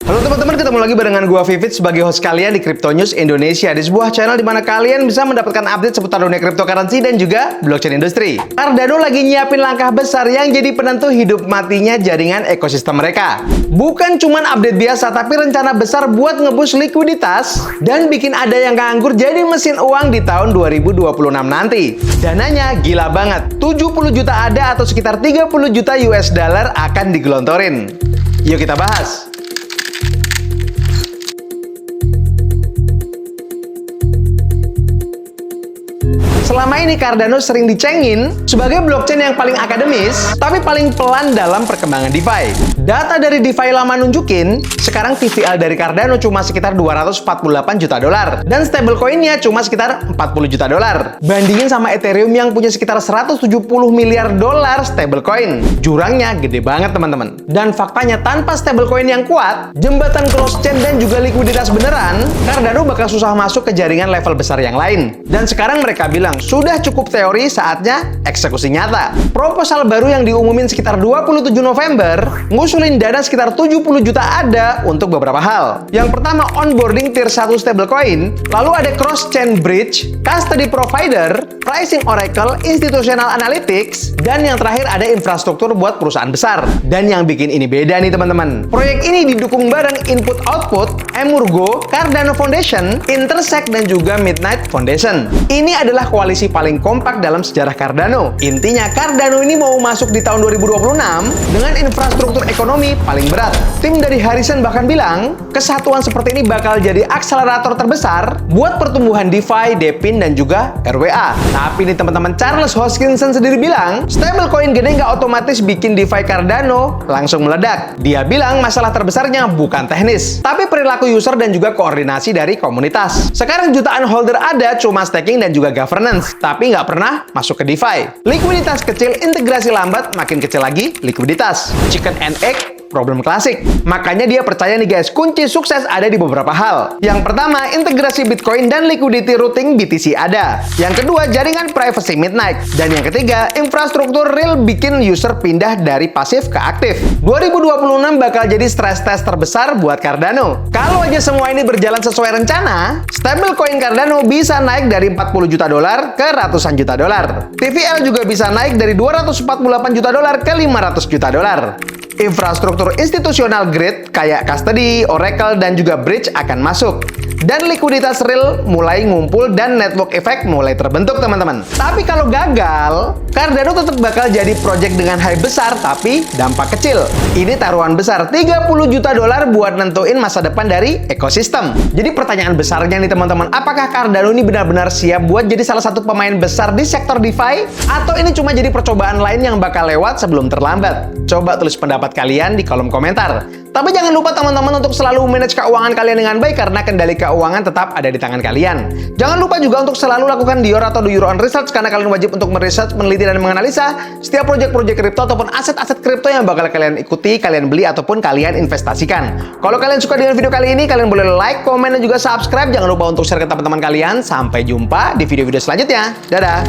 Halo teman-teman, ketemu lagi barengan gua Vivit sebagai host kalian di Crypto News Indonesia, di sebuah channel di mana kalian bisa mendapatkan update seputar dunia cryptocurrency dan juga blockchain industri. Cardano lagi nyiapin langkah besar yang jadi penentu hidup matinya jaringan ekosistem mereka. Bukan cuman update biasa, tapi rencana besar buat ngeboost likuiditas dan bikin ada yang nganggur jadi mesin uang di tahun 2026 nanti. Dananya gila banget, 70 juta ADA atau sekitar 30 juta US dollar akan digelontorin. Yuk kita bahas. Selama ini Cardano sering dicengin sebagai blockchain yang paling akademis, tapi paling pelan dalam perkembangan DeFi. Data dari DeFi lama nunjukin, sekarang TVL dari Cardano cuma sekitar 248 juta dolar, dan stablecoin-nya cuma sekitar 40 juta dolar. Bandingin sama Ethereum yang punya sekitar 170 miliar dolar stablecoin. Jurangnya gede banget teman-teman. Dan faktanya tanpa stablecoin yang kuat, jembatan cross-chain dan juga likuiditas beneran, Cardano bakal susah masuk ke jaringan level besar yang lain. Dan sekarang mereka bilang, sudah cukup teori, saatnya eksekusi nyata. Proposal baru yang diumumin sekitar 27 November ngusulin dana sekitar 70 juta ADA untuk beberapa hal. Yang pertama, onboarding tier 1 stablecoin, lalu ada cross-chain bridge, custody provider, pricing oracle, institutional analytics, dan yang terakhir ada infrastruktur buat perusahaan besar. Dan yang bikin ini beda nih teman-teman, proyek ini didukung bareng Input-Output, Emurgo, Cardano Foundation, Intersect, dan juga Midnight Foundation. Ini adalah koalisi paling kompak dalam sejarah Cardano. Intinya, Cardano ini mau masuk di tahun 2026 dengan infrastruktur ekonomi paling berat. Tim dari Harrison bahkan bilang, kesatuan seperti ini bakal jadi akselerator terbesar buat pertumbuhan DeFi, DePIN, dan juga RWA. Tapi nih teman-teman, Charles Hoskinson sendiri bilang, stablecoin gede nggak otomatis bikin DeFi Cardano langsung meledak. Dia bilang masalah terbesarnya bukan teknis, tapi perilaku user dan juga koordinasi dari komunitas. Sekarang jutaan holder ada cuma staking dan juga governance, tapi nggak pernah masuk ke DeFi. Likuiditas kecil, integrasi lambat, makin kecil lagi likuiditas. Chicken and egg problem klasik. Makanya dia percaya nih guys, kunci sukses ada di beberapa hal. Yang pertama, integrasi Bitcoin dan liquidity routing BTC ada. Yang kedua, jaringan privacy Midnight. Dan yang ketiga, infrastruktur real bikin user pindah dari pasif ke aktif. 2026 bakal jadi stress test terbesar buat Cardano. Kalau aja semua ini berjalan sesuai rencana, stablecoin Cardano bisa naik dari 40 juta dolar ke ratusan juta dolar. TVL juga bisa naik dari 248 juta dolar ke 500 juta dolar. Infrastruktur institusional grid kayak custody, oracle, dan juga bridge akan masuk. Dan likuiditas real mulai ngumpul dan network effect mulai terbentuk teman-teman. Tapi kalau gagal, Cardano tetap bakal jadi project dengan hype besar tapi dampak kecil. Ini taruhan besar, 30 juta dolar buat nentuin masa depan dari ekosistem. Jadi pertanyaan besarnya nih teman-teman, apakah Cardano ini benar-benar siap buat jadi salah satu pemain besar di sektor DeFi? Atau ini cuma jadi percobaan lain yang bakal lewat sebelum terlambat? Coba tulis pendapat kalian di kolom komentar. Tapi jangan lupa teman-teman untuk selalu manage keuangan kalian dengan baik karena kendali keuangan tetap ada di tangan kalian. Jangan lupa juga untuk selalu lakukan DYOR atau do your own research karena kalian wajib untuk meresearch, meneliti, dan menganalisa setiap proyek-proyek kripto ataupun aset-aset kripto yang bakal kalian ikuti, kalian beli, ataupun kalian investasikan. Kalau kalian suka dengan video kali ini, kalian boleh like, komen, dan juga subscribe. Jangan lupa untuk share ke teman-teman kalian. Sampai jumpa di video-video selanjutnya. Dadah!